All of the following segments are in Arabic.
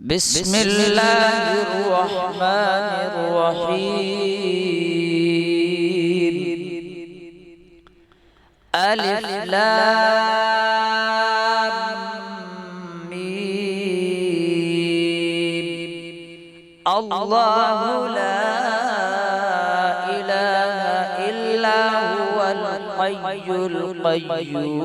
بسم الله الرحمن الرحيم. ألف لام ميم. الله لا إله إلا هو الحي القيوم.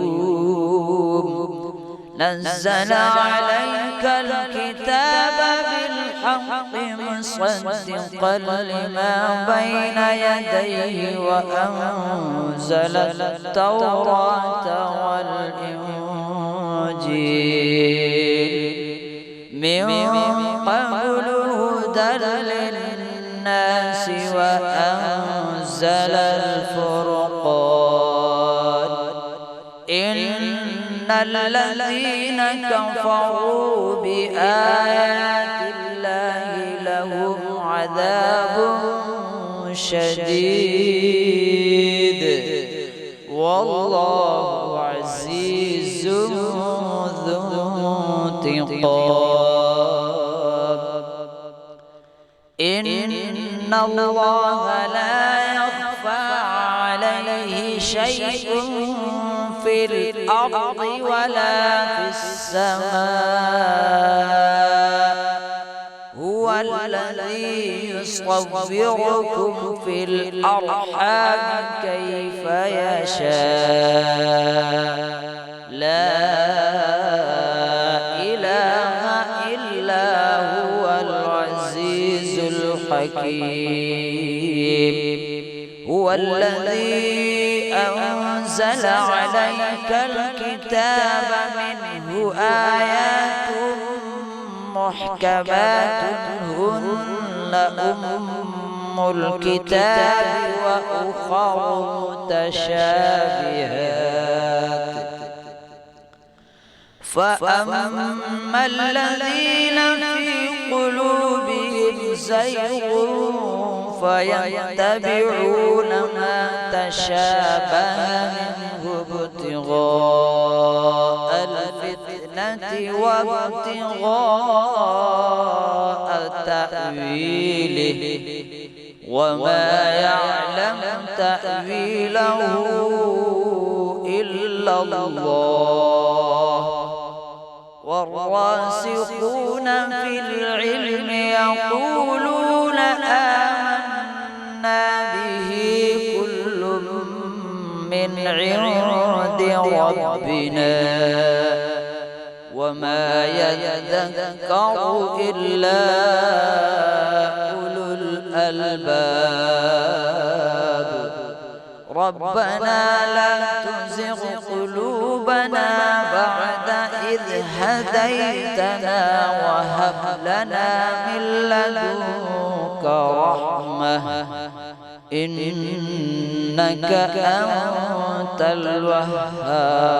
نزل عليك الكتاب بالحق مصدقا لما بين يديه وأنزل التوراة والإنجيل من قبل هدى للناس وأنزل الفرقان. إن الذين كفروا بآيات الله لهم عذاب شديد والله عزيز ذو انتقام. إن الله لا يخفى عليه شيء في الأرض ولا في السماء. هو الذي يصوركم في الأرحام كيف يشاء. لا إله إلا هو العزيز الحكيم. هو الذي أنزل عليك الكتاب منه آيات محكمات هن أم الكتاب وأخر متشابهات. فأما الذين في قلوبهم زيغ فيتبعون ما تشابه منه ابتغاء الفتنة وابتغاء تأويله وما يعلم تأويله إلا الله. والراسخون في العلم يقولون آمنا به كل من عند ربنا وما يذكر إلا أولو الألباب. ربنا لا تزغ قلوبنا بعد إذ هديتنا وهب لنا من لدنك رحمة إنك أنت الوهاب.